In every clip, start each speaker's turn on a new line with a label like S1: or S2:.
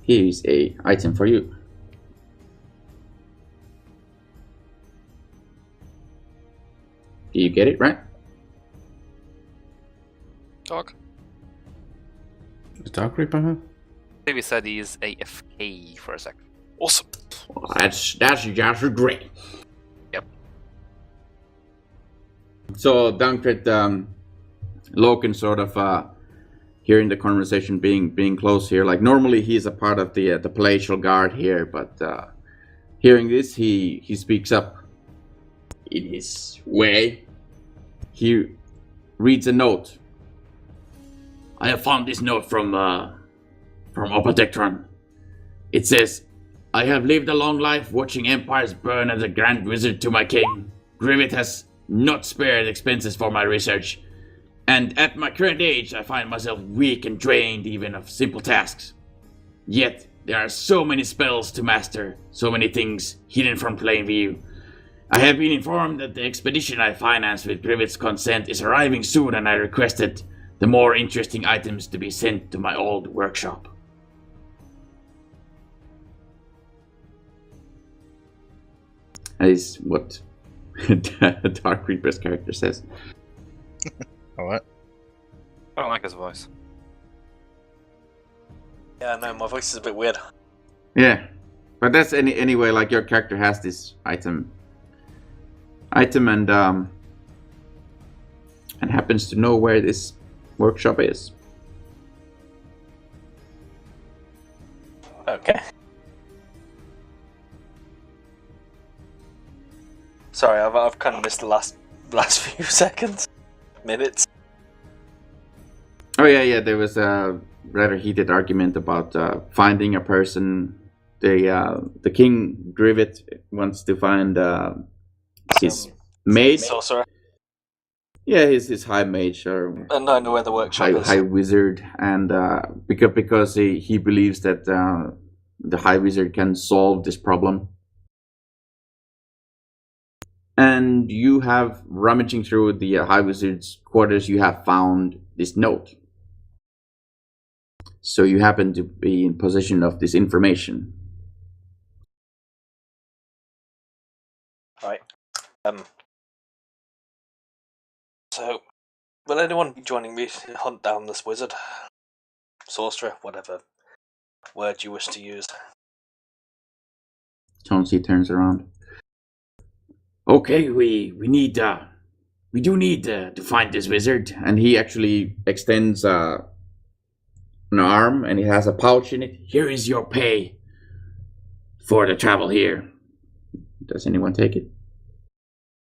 S1: Here is a item for you. Do you get it, right?
S2: Dog.
S3: The Dark Reaper, huh?
S4: Maybe said he's AFK for a second.
S2: Awesome.
S1: Well, that's just great.
S4: Yep.
S1: So Dunkrit, Loken sort of hearing the conversation being close here. Like normally he's a part of the palatial guard here, but hearing this, he speaks up in his way. He reads a note. I have found this note from Opodectron. It says, I have lived a long life watching empires burn as a grand wizard to my king. Griwyth has not spared expenses for my research, and at my current age I find myself weak and drained even of simple tasks. Yet there are so many spells to master, so many things hidden from plain view. I have been informed that the expedition I financed with Griwyth's consent is arriving soon, and I requested the more interesting items to be sent to my old workshop. That is what Dark Reaper's character says.
S5: Alright.
S4: I don't like his voice.
S6: Yeah, no, my voice is a bit weird.
S1: Yeah, but that's anyway. Like your character has this item, and happens to know where this workshop is.
S6: Okay. Sorry, I've kind of missed the last few seconds, minutes.
S1: Oh yeah. There was a rather heated argument about finding a person. The King Griwyth wants to find his mage.
S6: Sorcerer.
S1: Yeah, his high mage or
S6: And I know where the workshop is.
S1: high wizard, and because he believes that the high wizard can solve this problem. And you have, rummaging through the high wizard's quarters, you have found this note. So you happen to be in possession of this information.
S6: Right. So, will anyone be joining me to hunt down this wizard? Sorcerer, whatever word you wish to use.
S1: Chauncey turns around. Okay, we do need to find this wizard, and he actually extends an arm, and it has a pouch in it. Here is your pay for the travel here. Does anyone take it?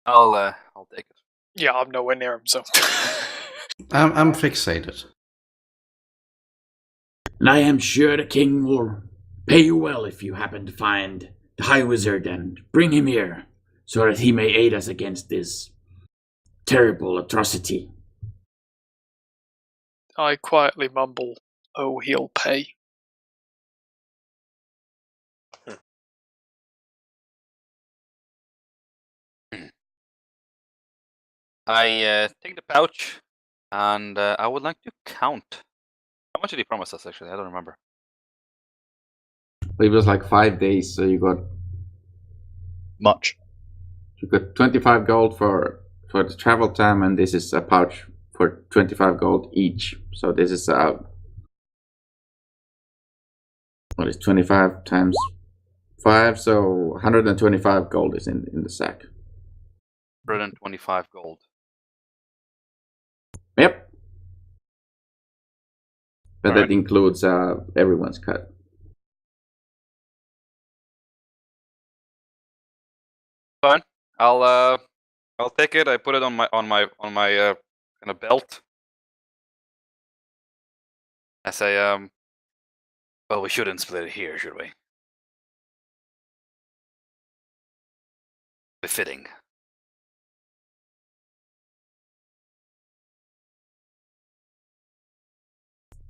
S4: I'll take it.
S2: Yeah, I'm nowhere near him, so.
S3: I'm fixated.
S1: And I am sure the king will pay you well if you happen to find the high wizard and bring him here, so that he may aid us against this terrible atrocity.
S2: I quietly mumble, oh, he'll pay.
S4: I take the pouch, and I would like to count. How much did he promise us, actually? I don't remember.
S1: It was like 5 days, so you got
S5: Much.
S1: 25 gold for the travel time, and this is a pouch for 25 gold each. So this is what is 25 times 5? So 125 gold is in the sack.
S4: 125 gold.
S1: Yep. But
S4: All
S1: that
S4: right.
S1: includes everyone's cut.
S4: Fine. I'll take it. I put it on my kind of belt. I say, well, we shouldn't split it here, should we? Befitting.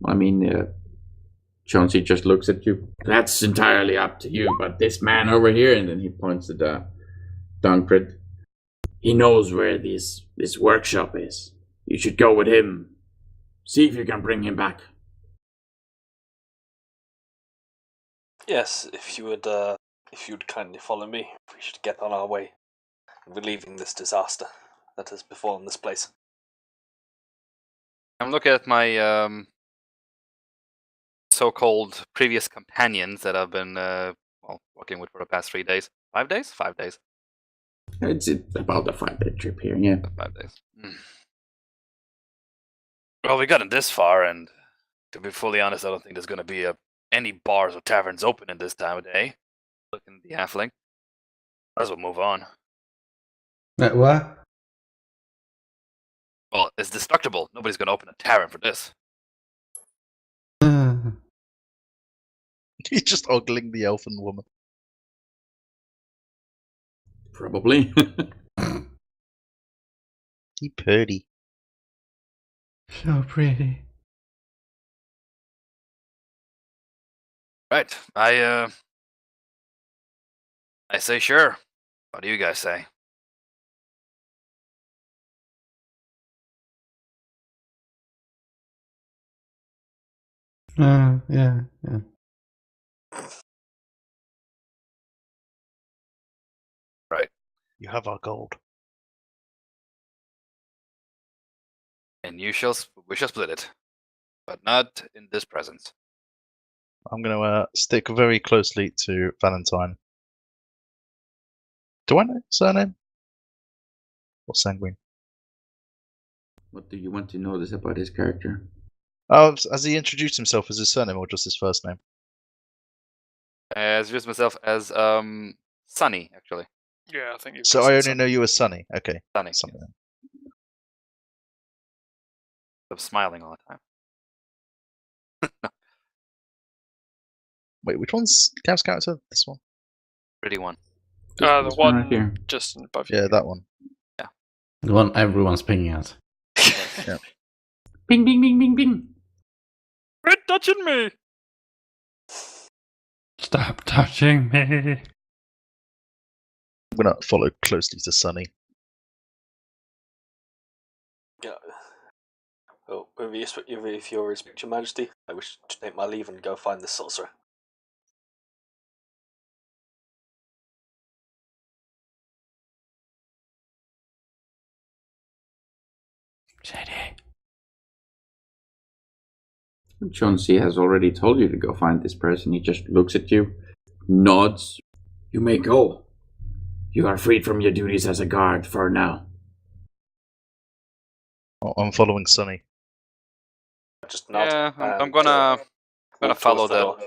S1: I mean, Chauncey just looks at you. That's entirely up to you, but this man over here, and then he points at Dunkrit. He knows where this workshop is. You should go with him. See if you can bring him back.
S6: Yes, if you would kindly follow me, we should get on our way in relieving this disaster that has befallen this place.
S4: I'm looking at my so-called previous companions that I've been working with for the past 3 days. 5 days? 5 days.
S1: It's about a 5-day trip here, yeah.
S4: 5 days. Well, we gotten this far, and to be fully honest, I don't think there's going to be any bars or taverns open in this time of day. Looking at the halfling. Might as well move on.
S3: What?
S4: Well, it's destructible. Nobody's going to open a tavern for this.
S5: He's just ogling the elfin woman.
S1: Probably.
S5: He purdy.
S3: So pretty.
S4: Right. I say sure. What do you guys say?
S3: Yeah.
S4: Right.
S5: You have our gold.
S4: And we shall split it. But not in this presence.
S5: I'm going to stick very closely to Valentine. Do I know his surname? Or Sanguine?
S1: What do you want to notice about his character?
S5: Oh, has he introduced himself as his surname or just his first name?
S4: As introduced myself as Sunny, actually.
S2: Yeah, I think you.
S5: So I only know you as Sunny. Okay.
S4: Sunny.
S5: Sunny.
S4: I'm smiling all the time.
S5: Wait, which one's Cav's character? This one?
S4: Pretty one.
S2: The
S1: This
S2: one
S1: right here.
S2: just above you.
S5: Yeah, that one.
S3: The one everyone's pinging at.
S1: Bing, bing, bing, bing, bing.
S2: Quit touching me!
S3: Stop touching me.
S5: I'm going to follow closely to Sunny.
S6: Yeah. Oh, if you respect your majesty, I wish to take my leave and go find this sorcerer.
S3: Shady.
S1: Chauncey has already told you to go find this person. He just looks at you, nods. You may go. You are freed from your duties as a guard for now.
S5: Oh, I'm following Sunny.
S6: Just nod.
S4: Yeah, I'm
S6: and,
S4: gonna
S6: walk
S4: follow
S6: towards the door.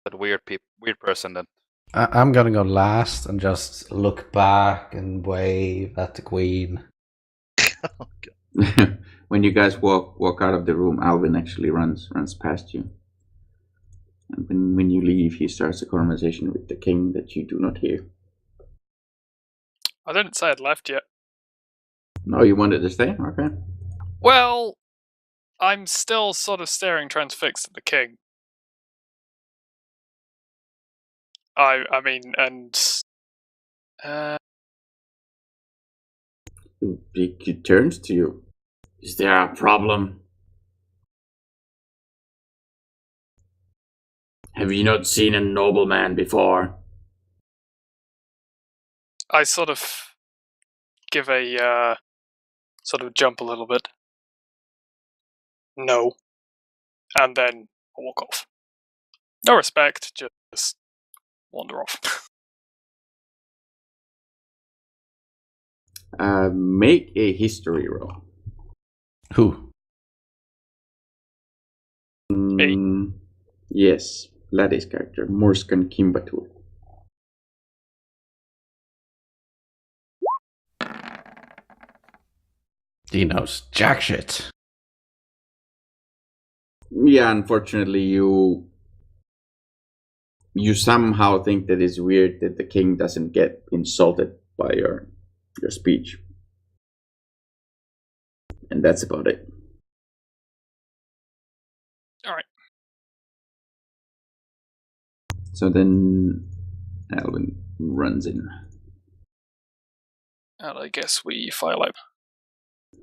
S4: that weird person that.
S3: I'm gonna go last and just look back and wave at the queen.
S5: Oh, God.
S1: When you guys walk out of the room, Alvin actually runs past you. And when you leave, he starts a conversation with the king that you do not hear.
S2: I didn't say I'd left yet.
S1: No, you wanted to stay? Okay.
S2: Well, I'm still sort of staring transfixed at the king. I mean, and
S1: He turns to you. Is there a problem? Have you not seen a nobleman before?
S2: I sort of give a sort of jump a little bit. No. And then walk off. No respect, just wander off.
S1: Make a history roll.
S3: Who?
S1: Yes, Laddie's character, Morskan Kimbatul.
S3: He knows jack shit.
S1: Yeah, unfortunately, you somehow think that it's weird that the king doesn't get insulted by your speech. And that's about it.
S2: Alright.
S1: So then Alvin runs in.
S2: And I guess we file out.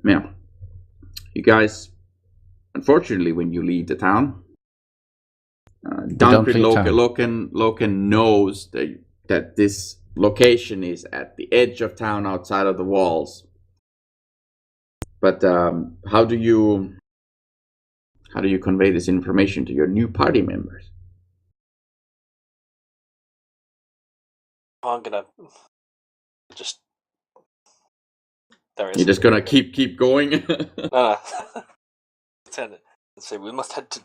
S1: Yeah. You guys, unfortunately, when you leave the town, Dunkard
S3: town.
S1: Loken knows that this location is at the edge of town outside of the walls. But how do you convey this information to your new party members?
S6: I'm gonna just. There is.
S1: You're just gonna keep going?
S6: No. Let's see. We must head to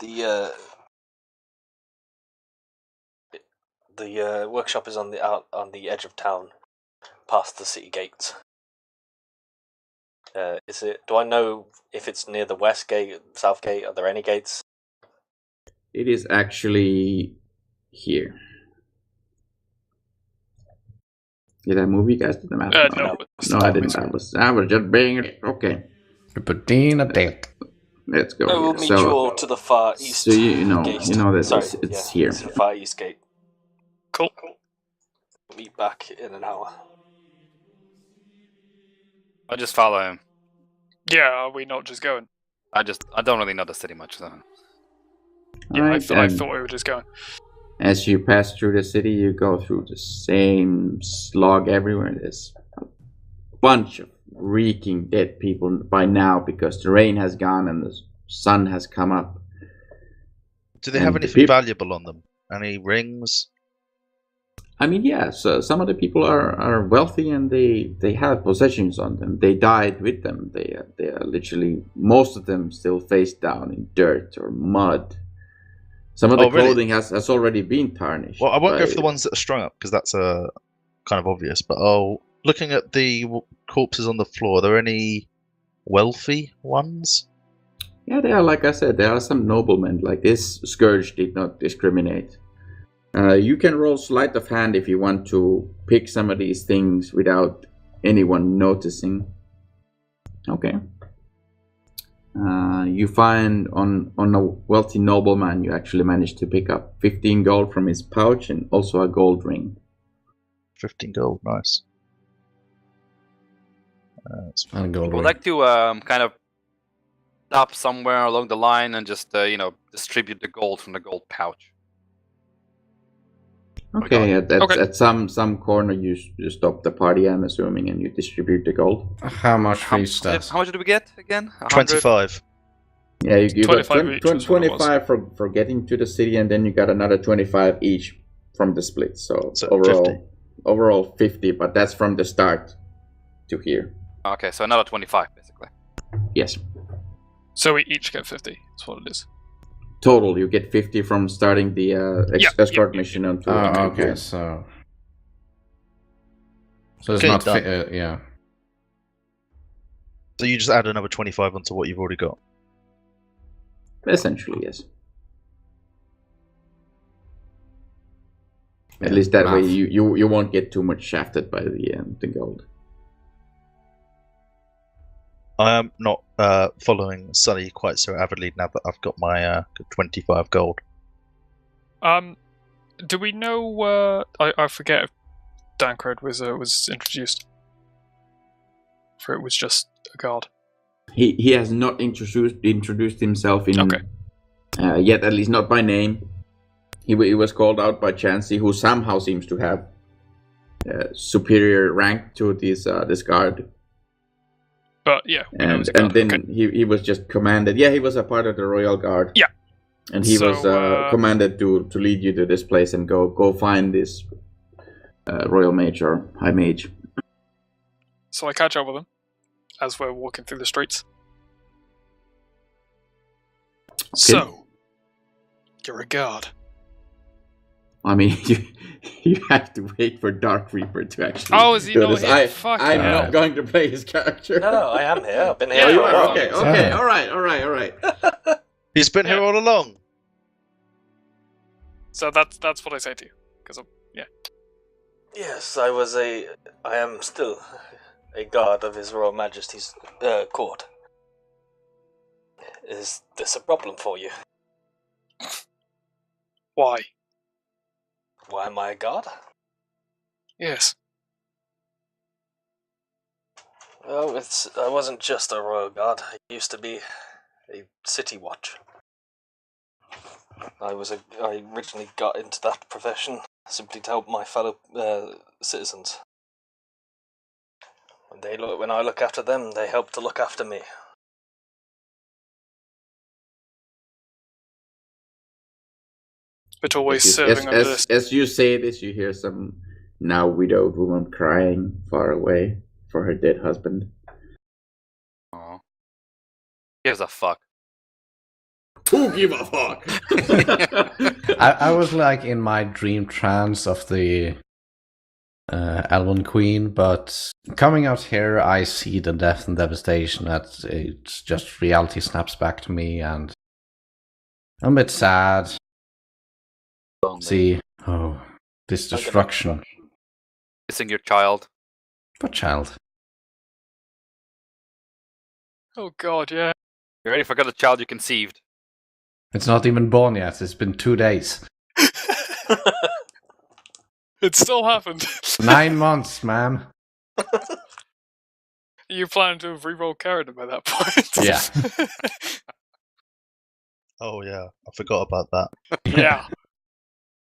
S6: the workshop is on the edge of town, past the city gates. Is it? Do I know if it's near the west gate, south gate? Are there any gates?
S1: It is actually here. Did I move you guys to the map? No, I didn't. I was just being okay. Let's go.
S6: We'll meet you all to the far east.
S1: So you know that
S6: Sorry,
S1: it's here.
S6: It's the far east gate.
S2: Cool.
S6: Meet back in an hour.
S4: I'll just follow him.
S2: Yeah, are we not just going?
S4: I don't really know the city much, so.
S2: Yeah,
S1: Alright,
S2: I thought we were just going.
S1: as you pass through the city, you go through the same slog everywhere. There's a bunch of reeking dead people by now because the rain has gone and the sun has come up.
S5: Do they have anything valuable on them? Any rings?
S1: I mean, yeah, so some of the people are wealthy and they have possessions on them. They died with them. They are literally, most of them still face down in dirt or mud. Some of the clothing has already been tarnished.
S5: Well, I won't go for the ones that are strung up because that's kind of obvious. But looking at the corpses on the floor, are there any wealthy ones?
S1: Yeah, they are. Like I said, there are some noblemen. Like this scourge did not discriminate. You can roll sleight of hand if you want to pick some of these things without anyone noticing. Okay. You find on a wealthy nobleman, you actually managed to pick up 15 gold from his pouch and also a gold ring.
S5: 15 gold, nice.
S3: And gold
S4: I would
S3: ring.
S4: like to kind of stop somewhere along the line and just distribute the gold from the gold pouch.
S1: Okay, at some corner you stop the party, I'm assuming, and you distribute the gold.
S3: How much for each stuff?
S4: How much did we get again?
S5: 25.
S1: Yeah, you got
S2: 25
S1: for getting to the city, and then you got another 25 each from the split. So overall 50, but that's from the start to here.
S4: Okay, so another 25 basically.
S1: Yes.
S2: So we each get 50. That's what it is.
S1: Total, you get 50 from starting the escort mission onto.
S3: Okay, so it's
S5: Okay,
S3: not
S5: done.
S3: yeah.
S5: So you just add another 25 onto what you've already got.
S1: Essentially, yes. At least that way you won't get too much shafted by the gold.
S5: I am not following Sully quite so avidly now that I've got my 25 gold.
S2: Do we know? I forget if Dankred was introduced. For it was just a guard.
S1: He has not introduced himself in yet, at least not by name. He was called out by Chansey, who somehow seems to have superior rank to this guard.
S2: But yeah,
S1: and then he was just commanded. Yeah, he was a part of the royal guard.
S2: Yeah,
S1: and he was commanded to lead you to this place and go find this royal mage or high mage.
S2: So I catch up with him as we're walking through the streets. Okay. So you're a guard.
S1: I mean, you have to wait for Dark Reaper to actually.
S2: Oh, is he not here?
S1: I'm not going to play his character.
S6: No, I am here. I've been here.
S1: Okay, all right.
S5: He's been here all along.
S2: So that's what I say to you, because
S6: Yes, I am still a guard of His Royal Majesty's court. Is this a problem for you?
S2: Why?
S6: Why am I a guard?
S2: Yes.
S6: Well, I wasn't just a royal guard. I used to be a city watch. I originally got into that profession simply to help my fellow citizens. When I look after them, they help to look after me.
S2: But always serving under this.
S1: As you say this, you hear some now widowed woman crying far away for her dead husband.
S4: Aw. Gives a fuck.
S1: Who give a fuck?
S3: I was like in my dream trance of the Elven Queen, but coming out here, I see the death and devastation that it's just reality snaps back to me, and I'm a bit sad. See, this destruction.
S4: Missing your child.
S3: What child?
S2: Oh god, yeah.
S4: You already forgot the child you conceived.
S3: It's not even born yet. It's been 2 days.
S2: It still happened.
S3: 9 months, man.
S2: You plan to have re-rolled character by that point?
S3: Yeah.
S5: Oh yeah, I forgot about that.
S2: Yeah.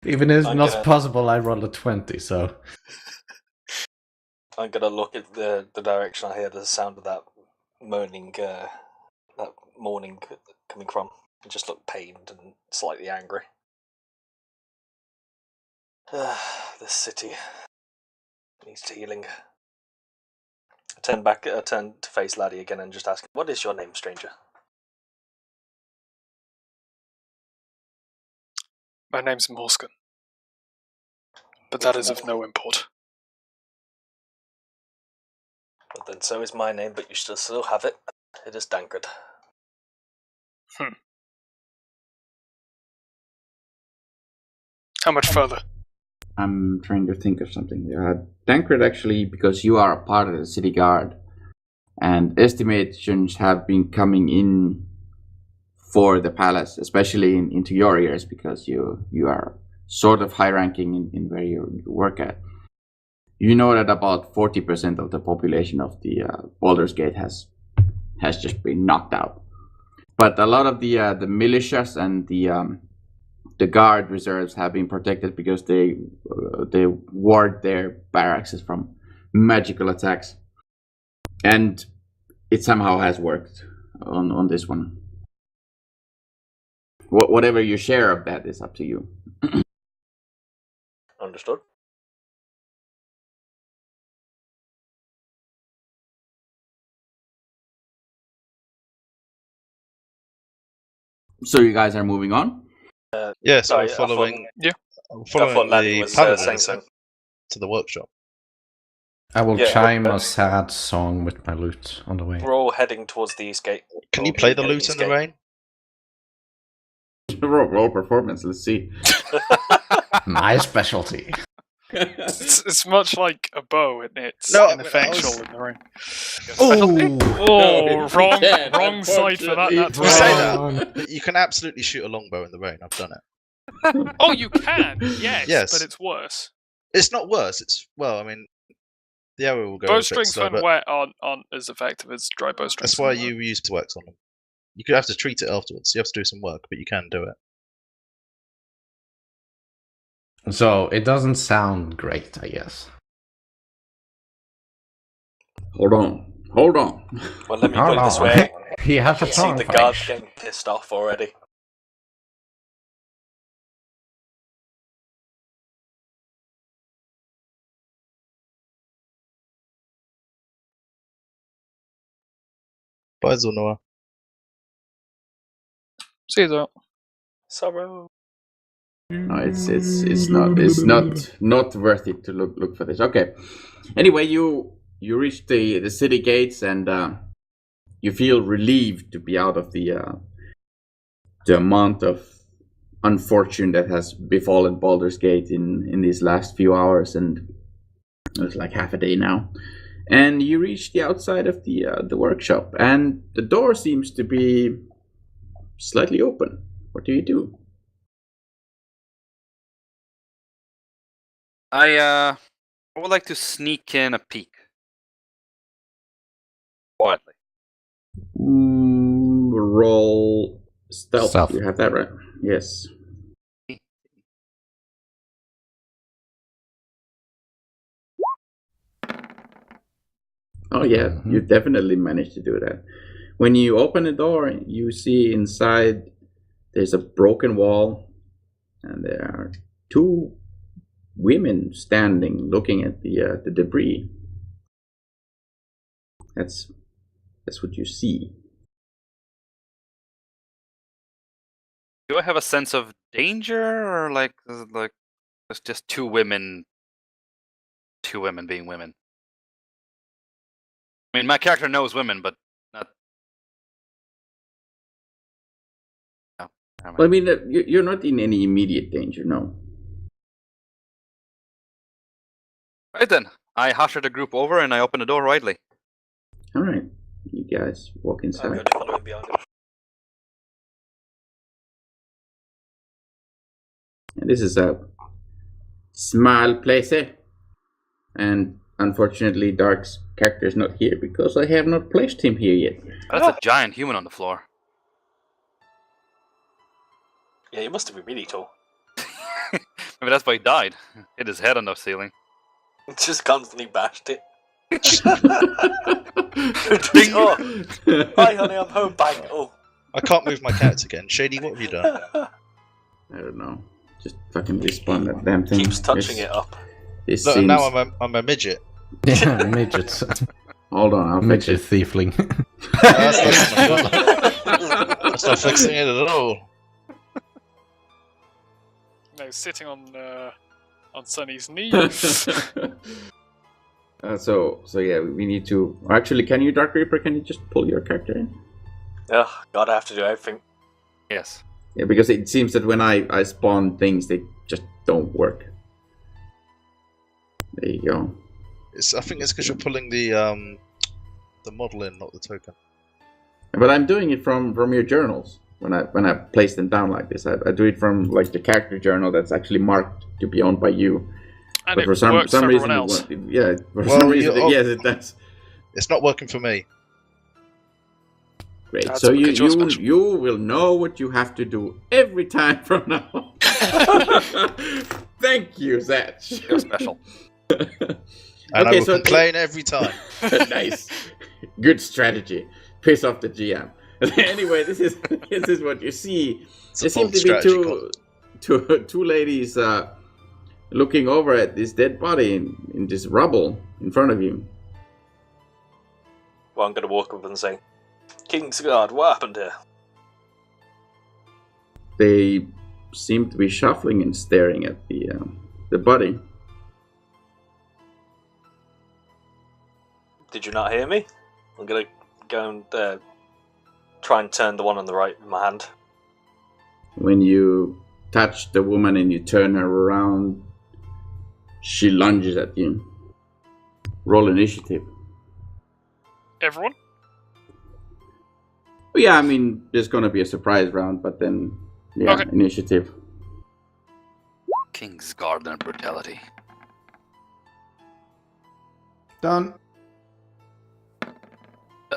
S3: Even if it's
S6: I'm
S3: not
S6: gonna-
S3: possible, I rolled a 20, so...
S6: I'm gonna look at the direction I hear the sound of that moaning, that mourning coming from, and just look pained and slightly angry. This city needs healing. I turn to face Laddie again and just ask, "What is your name, stranger?"
S2: My name's Morskan. But that is of no import.
S6: Well, then so is my name, but you should still have it. It is Dankred.
S2: How much further?
S1: I'm trying to think of something. Dankred, actually, because you are a part of the city guard, and estimations have been coming in for the palace, especially into your ears, because you are sort of high ranking in where you work at. You know that about 40% of the population of the Baldur's Gate has just been knocked out. But a lot of the militias and the guard reserves have been protected because they ward their barracks from magical attacks, and it somehow has worked on this one. Whatever your share of that is up to you.
S6: Understood.
S1: So you guys are moving on?
S5: Yeah, so
S6: Sorry,
S5: we're following.
S2: Yeah.
S5: I'm
S6: I thought
S5: following
S6: Laddie
S5: the
S6: was
S5: paladin
S6: saying something.
S5: to the workshop.
S3: I will
S6: Yeah,
S3: chime
S6: but-
S3: a sad song with my lute on the way.
S6: We're all heading towards the east gate.
S5: Can
S6: Or
S5: you play the
S6: gate
S5: lute
S6: east
S5: in the
S6: gate.
S5: rain?
S1: Roll performance. Let's see.
S3: My specialty.
S2: It's much like a bow, isn't it? It's
S5: No, I
S2: ineffectual
S5: was-
S2: in the ring.
S3: Oh,
S2: Oh, wrong,
S1: Yeah,
S2: wrong side for that. That's
S5: You say
S2: wrong.
S5: that, but you can absolutely shoot a longbow in the rain. I've done it.
S2: Oh, you can, yes,
S5: Yes.
S2: but it's worse.
S5: It's not worse. It's the arrow will go a bit
S2: Bowstrings
S5: slow,
S2: when
S5: but
S2: wet aren't as effective as dry bowstrings.
S5: that's why you use wax on them. You could have to treat it afterwards. You have to do some work, but you can do it.
S3: So it doesn't sound great, I guess.
S1: Hold on.
S6: Well, let me put it this way.
S3: He has
S6: I
S3: a
S6: can see
S3: song
S6: the
S3: for
S6: guards
S3: me.
S6: getting pissed off already.
S5: Bye, Zunua.
S2: See that?
S6: Sorrow.
S1: No, it's not worth it to look for this. Okay. Anyway, you reach the city gates, and you feel relieved to be out of the amount of unfortune that has befallen Baldur's Gate in these last few hours, and it's like half a day now. And you reach the outside of the workshop, and the door seems to be slightly open. What do you do?
S4: I would like to sneak in a peek. Quietly.
S1: Roll stealth.
S3: Stealth.
S1: You have that right? Yes. Oh yeah, you definitely managed to do that. When you open the door, you see inside there's a broken wall, and there are two women standing looking at the debris. That's what you see.
S4: Do I have a sense of danger, or like, is it like it's just two women being women? I mean, my character knows women, but not. No, never
S1: Well, I
S4: mind.
S1: mean, you're not in any immediate danger, no.
S4: Right then, I usher the group over and I open the door widely.
S1: All right, you guys walk
S6: I'm
S1: inside.
S6: going to follow him behind him.
S1: And this is a small place, and unfortunately, Dark's character is not here because I have not placed him here yet.
S4: That's a giant human on the floor.
S6: Yeah, he must have been really tall.
S4: Maybe that's why he died. Hit his head on the ceiling.
S6: Just constantly bashed it.
S4: Ding.
S6: Oh, hi honey, I'm home. Bang. Oh.
S5: I can't move my character again. Shady, what have you done?
S1: I don't know. Just fucking respawn that damn thing.
S6: Keeps touching it up.
S1: This
S5: Look,
S1: seems...
S5: now I'm a midget.
S3: Yeah, midgets.
S1: Hold on, I'll fix
S3: Midget
S1: it.
S3: thiefling.
S5: That's not fixing it at all.
S2: No, sitting on Sunny's knee.
S1: So yeah, we need to... Actually, can you, Dark Reaper, can you just pull your character in?
S6: Ugh, God, I have to do everything.
S4: Yes.
S1: Yeah, because it seems that when I spawn things, they just don't work. There you go.
S5: I think it's because you're pulling the model in, not the token.
S1: But I'm doing it from your journals. When I place them down like this, I do it from like the character journal that's actually marked to be owned by you.
S2: And
S1: But
S2: it
S1: for some
S2: works for
S1: reason,
S2: everyone else.
S1: yeah, for
S5: Well,
S1: some reason,
S5: you-
S1: yes, it does.
S5: It's not working for me.
S1: Great.
S2: That's
S1: So
S2: because you're special.
S1: you will know what you have to do every time from now on. Thank you, Zach.
S4: You're special.
S5: And
S1: Okay,
S5: I will
S1: so
S5: complain every time.
S1: Nice, good strategy. Piss off the GM. Anyway, this is what you see.
S5: It's a
S1: There seem
S5: bold
S1: to be
S5: strategy,
S1: two ladies looking over at this dead body in this rubble in front of you.
S6: Well, I'm going to walk up and say, Kingsguard, what happened here?
S1: They seem to be shuffling and staring at the body.
S6: Did you not hear me? I'm going to go and try and turn the one on the right with my hand.
S1: When you touch the woman and you turn her around, she lunges at you. Roll initiative.
S2: Everyone?
S1: Well, yeah, I mean, there's gonna be a surprise round, but then, yeah,
S2: Okay.
S1: initiative.
S4: King's Guard and brutality.
S3: Done.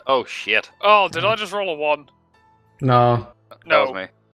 S4: Oh shit.
S2: Oh, did I just roll a 1?
S3: No.
S4: That
S2: No.
S4: was me.